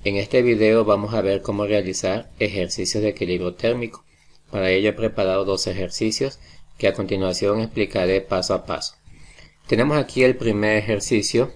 En este video vamos a ver cómo realizar ejercicios de equilibrio térmico. Para ello he preparado dos ejercicios que a continuación explicaré paso a paso. Tenemos aquí el primer ejercicio,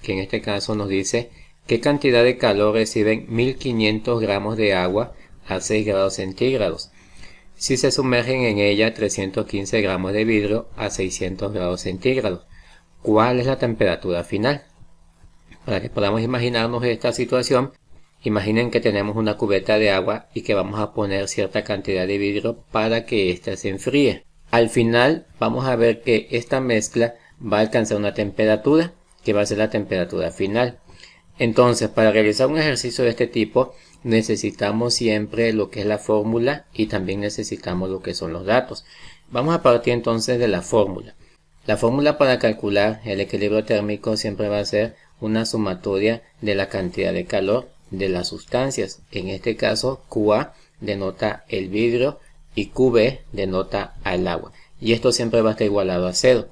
que en este caso nos dice qué cantidad de calor reciben 1500 gramos de agua a 6 grados centígrados si se sumergen en ella 315 gramos de vidrio a 600 grados centígrados. ¿Cuál es la temperatura final? Para que podamos imaginarnos esta situación, imaginen que tenemos una cubeta de agua y que vamos a poner cierta cantidad de vidrio para que ésta se enfríe. Al final vamos a ver que esta mezcla va a alcanzar una temperatura que va a ser la temperatura final. Entonces, para realizar un ejercicio de este tipo necesitamos siempre lo que es la fórmula y también necesitamos lo que son los datos. Vamos a partir entonces de la fórmula. La fórmula para calcular el equilibrio térmico siempre va a ser una sumatoria de la cantidad de calor de las sustancias. En este caso, QA denota el vidrio y QB denota al agua. Y esto siempre va a estar igualado a 0.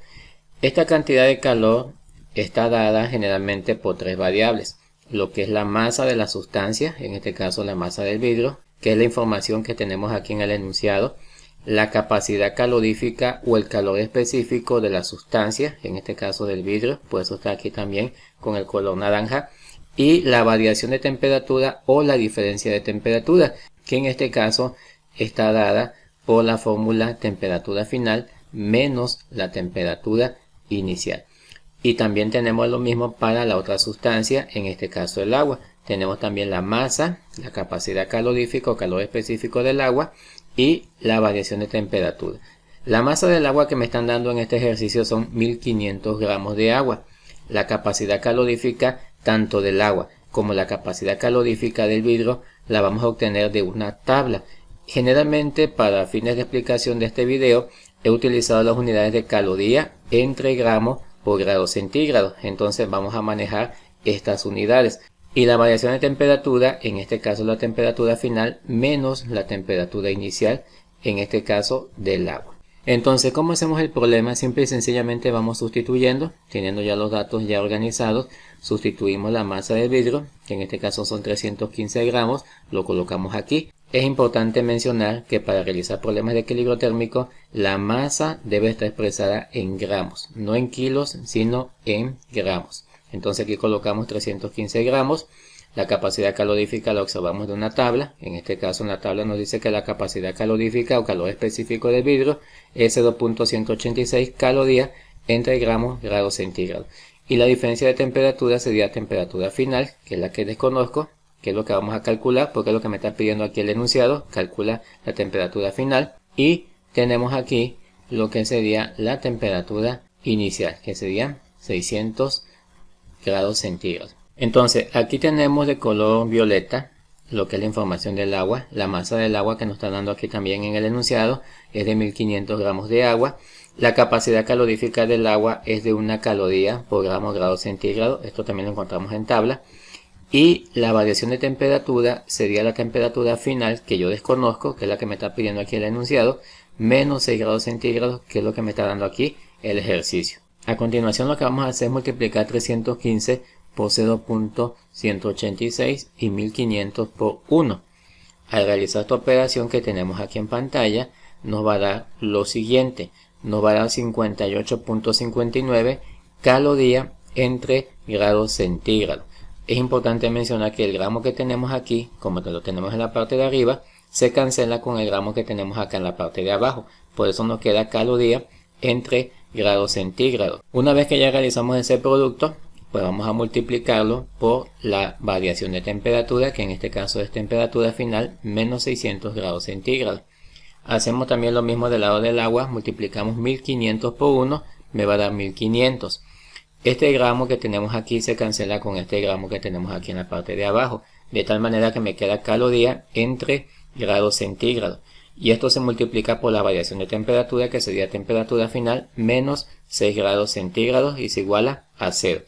Esta cantidad de calor está dada generalmente por tres variables. Lo que es la masa de la sustancia, en este caso la masa del vidrio, que es la información que tenemos aquí en el enunciado. La capacidad calorífica o el calor específico de la sustancia, en este caso del vidrio, por eso está aquí también con el color naranja. Y la variación de temperatura o la diferencia de temperatura, que en este caso está dada por la fórmula temperatura final menos la temperatura inicial. Y también tenemos lo mismo para la otra sustancia, en este caso el agua. Tenemos también la masa, la capacidad calorífica o calor específico del agua y la variación de temperatura. La masa del agua que me están dando en este ejercicio son 1500 gramos de agua. La capacidad calorífica tanto del agua como la capacidad calorífica del vidrio la vamos a obtener de una tabla. Generalmente para fines de explicación de este video he utilizado las unidades de caloría entre gramos por grado centígrado. Entonces vamos a manejar estas unidades. Y la variación de temperatura, en este caso la temperatura final menos la temperatura inicial, en este caso del agua. Entonces, ¿cómo hacemos el problema? Simple y sencillamente vamos sustituyendo, teniendo ya los datos ya organizados, sustituimos la masa del vidrio, que en este caso son 315 gramos, lo colocamos aquí. Es importante mencionar que para realizar problemas de equilibrio térmico, la masa debe estar expresada en gramos, no en kilos, sino en gramos. Entonces aquí colocamos 315 gramos. La capacidad calorífica la observamos de una tabla. En este caso en la tabla nos dice que la capacidad calorífica o calor específico del vidrio es 0.186 calorías entre gramos grados centígrados. Y la diferencia de temperatura sería temperatura final, que es la que desconozco, que es lo que vamos a calcular, porque es lo que me está pidiendo aquí el enunciado. Calcula la temperatura final. Y tenemos aquí lo que sería la temperatura inicial, que serían 600 grados centígrados. Entonces aquí tenemos de color violeta lo que es la información del agua. La masa del agua que nos está dando aquí también en el enunciado es de 1500 gramos de agua. La capacidad calorífica del agua es de 1 caloría por gramo grado centígrado. Esto también lo encontramos en tabla. Y la variación de temperatura sería la temperatura final, que yo desconozco, que es la que me está pidiendo aquí el enunciado, menos 6 grados centígrados, que es lo que me está dando aquí el ejercicio. A continuación lo que vamos a hacer es multiplicar 315 por 0.186 y 1500 por 1. Al realizar esta operación que tenemos aquí en pantalla, nos va a dar lo siguiente. Nos va a dar 58.59 calorías entre grados centígrados. Es importante mencionar que el gramo que tenemos aquí, como lo tenemos en la parte de arriba, se cancela con el gramo que tenemos acá en la parte de abajo. Por eso nos queda caloría entre grados centígrados. Una vez que ya realizamos ese producto, pues vamos a multiplicarlo por la variación de temperatura, que en este caso es temperatura final menos 600 grados centígrados. Hacemos también lo mismo del lado del agua, multiplicamos 1500 por 1, me va a dar 1500. Este gramo que tenemos aquí se cancela con este gramo que tenemos aquí en la parte de abajo, de tal manera que me queda caloría entre grados centígrados. Y esto se multiplica por la variación de temperatura, que sería temperatura final menos 6 grados centígrados y se iguala a 0.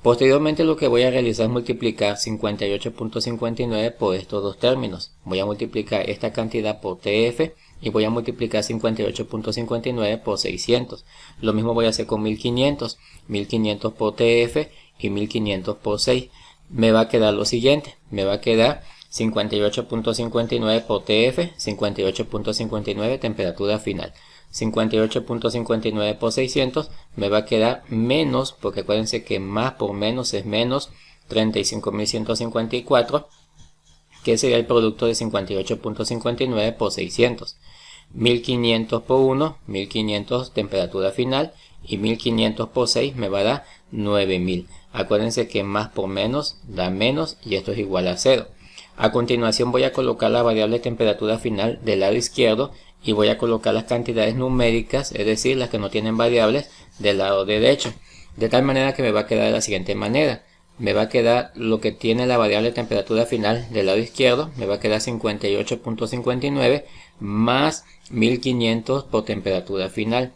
Posteriormente lo que voy a realizar es multiplicar 58.59 por estos dos términos. Voy a multiplicar esta cantidad por TF y voy a multiplicar 58.59 por 600. Lo mismo voy a hacer con 1500. 1500 por TF y 1500 por 6. me va a quedar lo siguiente. Me va a quedar 58.59 por TF, 58.59 temperatura final. 58.59 por 600 me va a quedar menos, porque acuérdense que más por menos es menos, 35.154, que sería el producto de 58.59 por 600. 1500 por 1, 1500 temperatura final, y 1500 por 6 me va a dar 9000. Acuérdense que más por menos da menos, y esto es igual a 0. A continuación voy a colocar la variable temperatura final del lado izquierdo y voy a colocar las cantidades numéricas, es decir, las que no tienen variables, del lado derecho. De tal manera que me va a quedar de la siguiente manera. Me va a quedar lo que tiene la variable temperatura final del lado izquierdo, me va a quedar 58.59 más 1500 por temperatura final.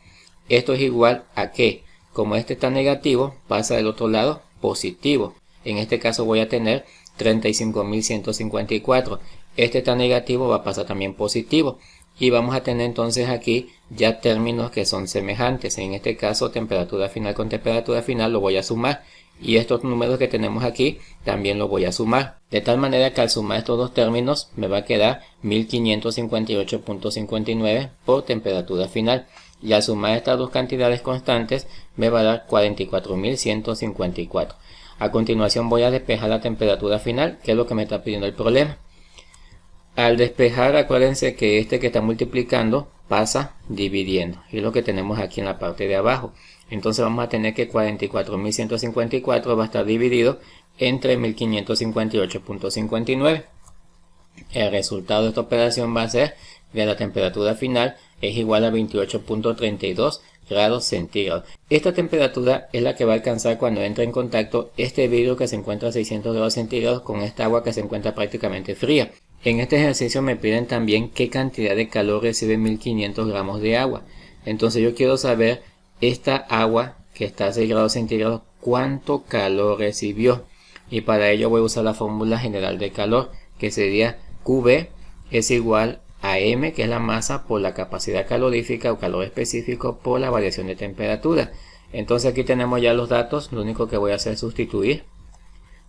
Esto es igual a que, como este está negativo, pasa del otro lado positivo. En este caso voy a tener 35.154. Este está negativo, va a pasar también positivo. Y vamos a tener entonces aquí ya términos que son semejantes. En este caso, temperatura final con temperatura final lo voy a sumar. Y estos números que tenemos aquí también los voy a sumar. De tal manera que al sumar estos dos términos me va a quedar 1558.59 por temperatura final. Y al sumar estas dos cantidades constantes me va a dar 44.154. A continuación voy a despejar la temperatura final, que es lo que me está pidiendo el problema. Al despejar, acuérdense que este que está multiplicando pasa dividiendo, y es lo que tenemos aquí en la parte de abajo. Entonces vamos a tener que 44.154 va a estar dividido entre 1558.59. El resultado de esta operación va a ser que la temperatura final es igual a 28.32 grados centígrados. Esta temperatura es la que va a alcanzar cuando entra en contacto este vidrio que se encuentra a 600 grados centígrados con esta agua que se encuentra prácticamente fría. En este ejercicio me piden también qué cantidad de calor recibe 1500 gramos de agua. Entonces yo quiero saber esta agua que está a 6 grados centígrados, cuánto calor recibió. Y para ello voy a usar la fórmula general de calor, que sería QB es igual a M, que es la masa, por la capacidad calorífica o calor específico por la variación de temperatura. Entonces aquí tenemos ya los datos, lo único que voy a hacer es sustituir.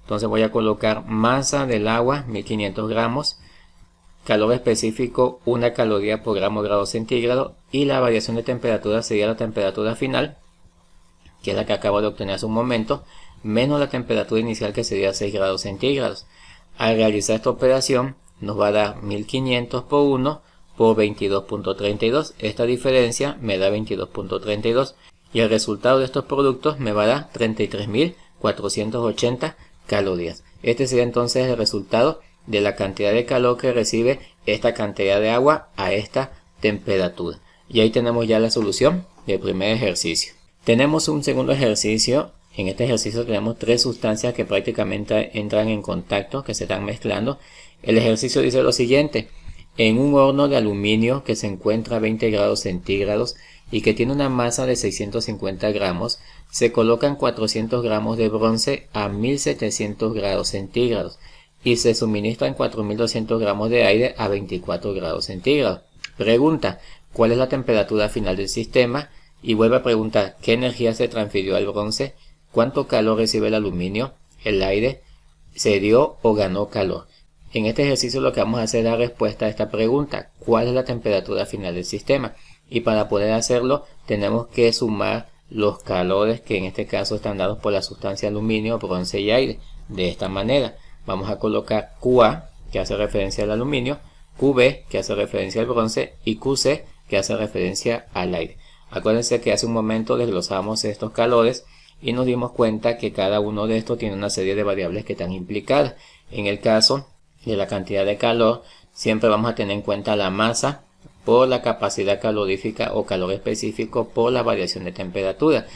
Entonces voy a colocar masa del agua, 1500 gramos, calor específico, 1 caloría por grado centígrado, y la variación de temperatura sería la temperatura final, que es la que acabo de obtener hace un momento, menos la temperatura inicial, que sería 6 grados centígrados. Al realizar esta operación nos va a dar 1500 por 1 por 22.32. Esta diferencia me da 22.32 y el resultado de estos productos me va a dar 33.480 calorías. Este sería entonces el resultado de la cantidad de calor que recibe esta cantidad de agua a esta temperatura. Y ahí tenemos ya la solución del primer ejercicio. Tenemos un segundo ejercicio. En este ejercicio tenemos tres sustancias que prácticamente entran en contacto, que se están mezclando. El ejercicio dice lo siguiente: en un horno de aluminio que se encuentra a 20 grados centígrados y que tiene una masa de 650 gramos, se colocan 400 gramos de bronce a 1700 grados centígrados y se suministran 4200 gramos de aire a 24 grados centígrados. Pregunta: ¿cuál es la temperatura final del sistema? Y vuelve a preguntar: ¿qué energía se transfirió al bronce? ¿Cuánto calor recibe el aluminio? ¿El aire se dio o ganó calor? En este ejercicio lo que vamos a hacer es la respuesta a esta pregunta: ¿cuál es la temperatura final del sistema? Y para poder hacerlo tenemos que sumar los calores que en este caso están dados por la sustancia aluminio, bronce y aire. De esta manera vamos a colocar QA, que hace referencia al aluminio, QB, que hace referencia al bronce, y QC, que hace referencia al aire. Acuérdense que hace un momento desglosamos estos calores y nos dimos cuenta que cada uno de estos tiene una serie de variables que están implicadas. En el caso de la cantidad de calor, siempre vamos a tener en cuenta la masa por la capacidad calorífica o calor específico por la variación de temperatura.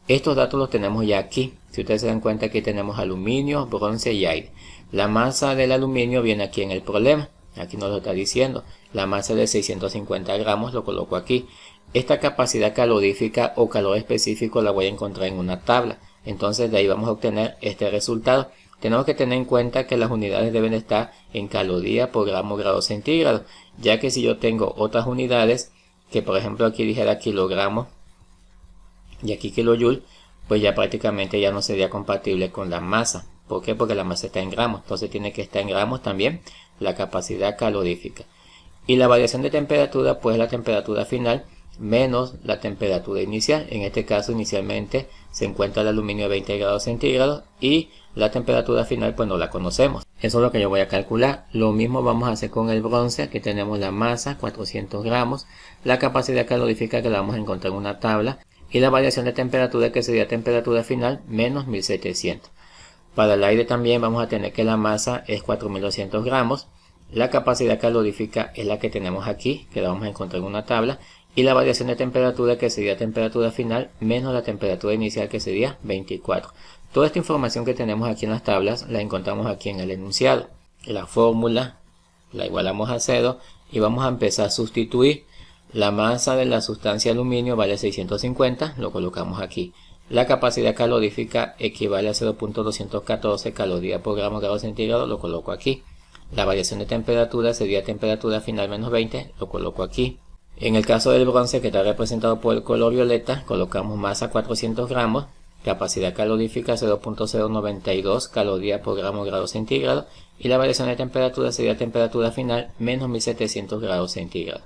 Estos datos los tenemos ya aquí. Si ustedes se dan cuenta, aquí tenemos aluminio, bronce y aire. La masa del aluminio viene aquí en el problema. Aquí nos lo está diciendo. La masa de 650 gramos lo coloco aquí. Esta capacidad calorífica o calor específico la voy a encontrar en una tabla. Entonces de ahí vamos a obtener este resultado. Tenemos que tener en cuenta que las unidades deben estar en caloría por grado centígrado, ya que si yo tengo otras unidades, que por ejemplo aquí dijera kilogramos y aquí kilojoule, pues ya prácticamente ya no sería compatible con la masa. ¿Por qué? Porque la masa está en gramos, entonces tiene que estar en gramos también la capacidad calorífica. Y la variación de temperatura, pues la temperatura final menos la temperatura inicial. En este caso inicialmente se encuentra el aluminio a 20 grados centígrados y la temperatura final pues no la conocemos. Eso es lo que yo voy a calcular. Lo mismo vamos a hacer con el bronce. Aquí tenemos la masa, 400 gramos, la capacidad calorífica que la vamos a encontrar en una tabla y la variación de temperatura que sería temperatura final menos 1700. Para el aire también vamos a tener que la masa es 4200 gramos, la capacidad calorífica es la que tenemos aquí, que la vamos a encontrar en una tabla, y la variación de temperatura que sería temperatura final menos la temperatura inicial que sería 24. Toda esta información que tenemos aquí en las tablas la encontramos aquí en el enunciado. La fórmula la igualamos a 0 y vamos a empezar a sustituir. La masa de la sustancia aluminio vale 650, lo colocamos aquí. La capacidad calorífica equivale a 0.214 calorías por grado centígrado, lo coloco aquí. La variación de temperatura sería temperatura final menos 20, lo coloco aquí. En el caso del bronce, que está representado por el color violeta, colocamos masa 400 gramos, capacidad calorífica 0.092 calorías por grado centígrado y la variación de temperatura sería temperatura final menos 1700 grados centígrados.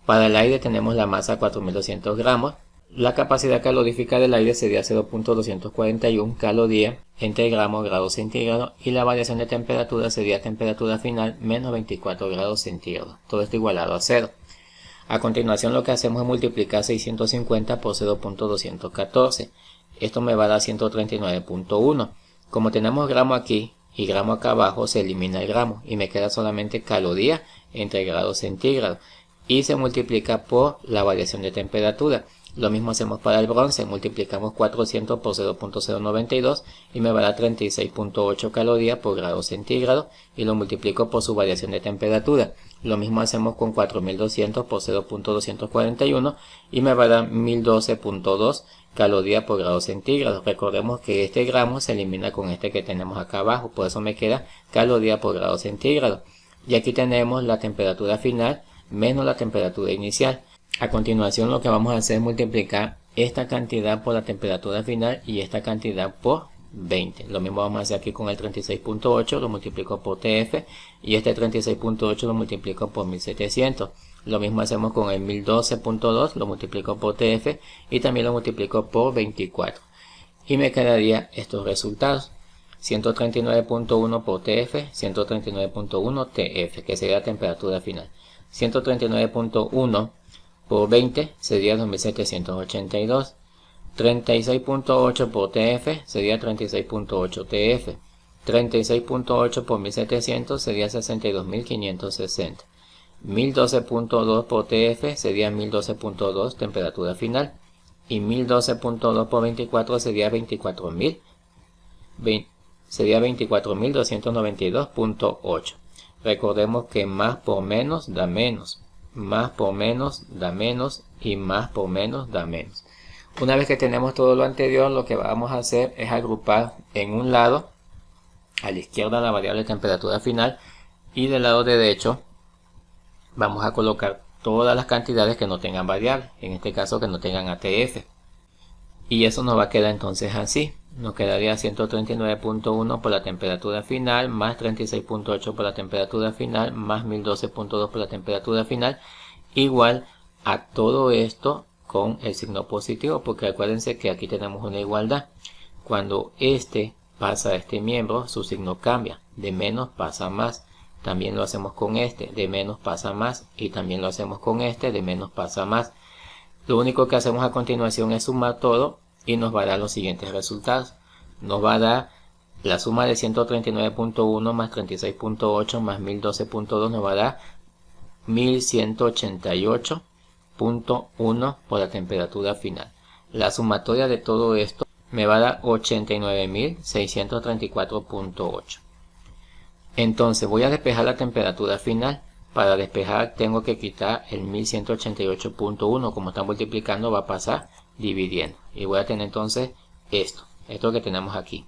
Para el aire tenemos la masa 4200 gramos, la capacidad calorífica del aire sería 0.241 calorías entre grados centígrados y la variación de temperatura sería temperatura final menos 24 grados centígrados. Todo esto igualado a 0. A continuación lo que hacemos es multiplicar 650 por 0.214. Esto me va a dar 139.1. Como tenemos gramo aquí y gramo acá abajo, se elimina el gramo y me queda solamente caloría entre grados centígrados. Y se multiplica por la variación de temperatura. Lo mismo hacemos para el bronce, multiplicamos 400 por 0.092 y me va a dar 36.8 calorías por grado centígrado y lo multiplico por su variación de temperatura. Lo mismo hacemos con 4200 por 0.241 y me va a dar 1012.2 calorías por grado centígrado. Recordemos que este gramo se elimina con este que tenemos acá abajo, por eso me queda calorías por grado centígrado. Y aquí tenemos la temperatura final menos la temperatura inicial. A continuación lo que vamos a hacer es multiplicar esta cantidad por la temperatura final y esta cantidad por 20. Lo mismo vamos a hacer aquí con el 36.8, lo multiplico por TF y este 36.8 lo multiplico por 1700. Lo mismo hacemos con el 1012.2, lo multiplico por TF y también lo multiplico por 24. Y me quedaría estos resultados. 139.1 por TF, 139.1 TF, que sería la temperatura final. 139.1 por 20 sería 2782. 36.8 por TF sería 36.8 TF. 36.8 por 1700 sería 62.560. 1012.2 por TF sería 1012.2 temperatura final. Y 1012.2 por 24 sería 24.000. Sería 24.292.8. Recordemos que más por menos da menos. Más por menos da menos y más por menos da menos. Una vez que tenemos todo lo anterior, lo que vamos a hacer es agrupar en un lado, a la izquierda, la variable temperatura final y del lado derecho vamos a colocar todas las cantidades que no tengan variable, en este caso que no tengan ATF. Y eso nos va a quedar entonces así. Nos quedaría 139.1 por la temperatura final, más 36.8 por la temperatura final, más 1012.2 por la temperatura final, igual a todo esto con el signo positivo, porque acuérdense que aquí tenemos una igualdad. Cuando este pasa a este miembro, su signo cambia, de menos pasa a más. También lo hacemos con este, de menos pasa a más, y también lo hacemos con este, de menos pasa a más. Lo único que hacemos a continuación es sumar todo y nos va a dar los siguientes resultados. Nos va a dar la suma de 139.1 más 36.8 más 1012.2 nos va a dar 1188.1 por la temperatura final. La sumatoria de todo esto me va a dar 89.634.8. Entonces voy a despejar la temperatura final. Para despejar tengo que quitar el 1188.1, como está multiplicando va a pasar dividiendo. Y voy a tener entonces esto que tenemos aquí.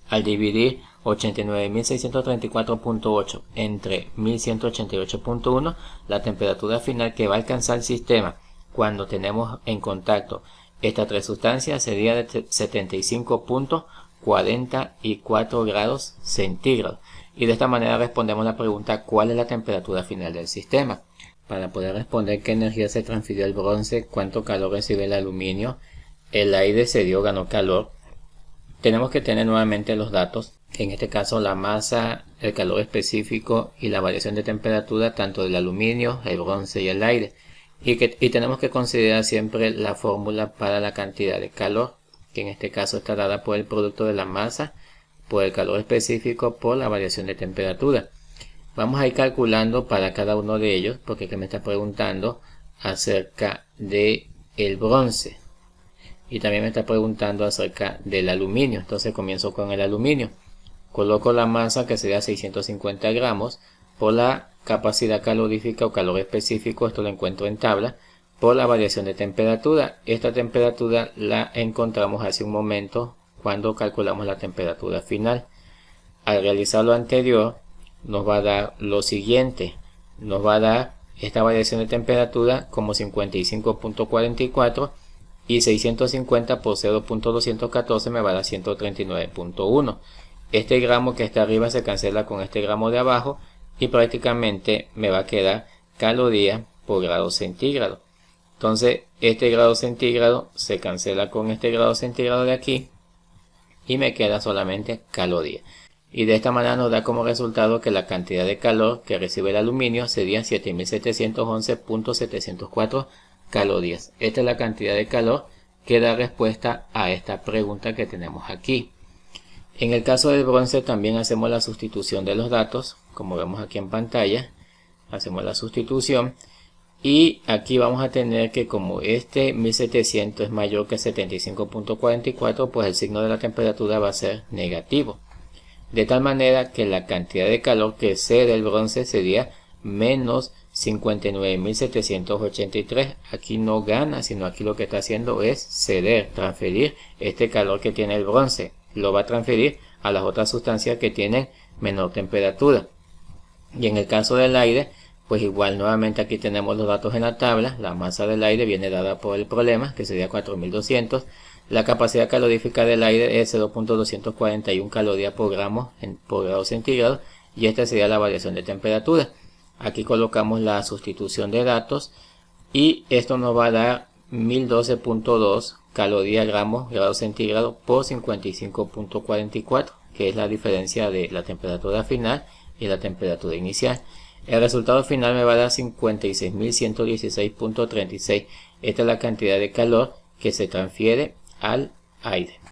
Al dividir 89.634.8 entre 1188.1, la temperatura final que va a alcanzar el sistema cuando tenemos en contacto estas tres sustancias sería de 75.4 44 grados centígrados. Y de esta manera respondemos la pregunta ¿cuál es la temperatura final del sistema? Para poder responder qué energía se transfirió al bronce, cuánto calor recibe el aluminio, el aire cedió, ganó calor, tenemos que tener nuevamente los datos, en este caso la masa, el calor específico y la variación de temperatura tanto del aluminio, el bronce y el aire. Y tenemos que considerar siempre la fórmula para la cantidad de calor, que en este caso está dada por el producto de la masa, por el calor específico, por la variación de temperatura. Vamos a ir calculando para cada uno de ellos, porque aquí me está preguntando acerca de el bronce. Y también me está preguntando acerca del aluminio. Entonces comienzo con el aluminio. Coloco la masa, que sería 650 gramos, por la capacidad calorífica o calor específico, esto lo encuentro en tabla, por la variación de temperatura. Esta temperatura la encontramos hace un momento cuando calculamos la temperatura final. Al realizar lo anterior, nos va a dar lo siguiente. Nos va a dar esta variación de temperatura como 55.44 y 650 por 0.214 me va a dar 139.1. Este gramo que está arriba se cancela con este gramo de abajo y prácticamente me va a quedar caloría por grado centígrado. Entonces este grado centígrado se cancela con este grado centígrado de aquí y me queda solamente caloría. Y de esta manera nos da como resultado que la cantidad de calor que recibe el aluminio sería 7711.704 calorías. Esta es la cantidad de calor que da respuesta a esta pregunta que tenemos aquí. En el caso del bronce también hacemos la sustitución de los datos, como vemos aquí en pantalla. Hacemos la sustitución y aquí vamos a tener que como este 1700 es mayor que 75.44, pues el signo de la temperatura va a ser negativo. De tal manera que la cantidad de calor que cede el bronce sería menos 59.783. Aquí no gana, sino aquí lo que está haciendo es ceder, transferir este calor que tiene el bronce. Lo va a transferir a las otras sustancias que tienen menor temperatura. Y en el caso del aire, pues igual nuevamente aquí tenemos los datos en la tabla. La masa del aire viene dada por el problema, que sería 4200. La capacidad calorífica del aire es 0.241 calorías por grado centígrado. Y esta sería la variación de temperatura. Aquí colocamos la sustitución de datos y esto nos va a dar 1012.2 calorías grado centígrado por 55.44, que es la diferencia de la temperatura final y la temperatura inicial. El resultado final me va a dar 56.116.36. Esta es la cantidad de calor que se transfiere al aire.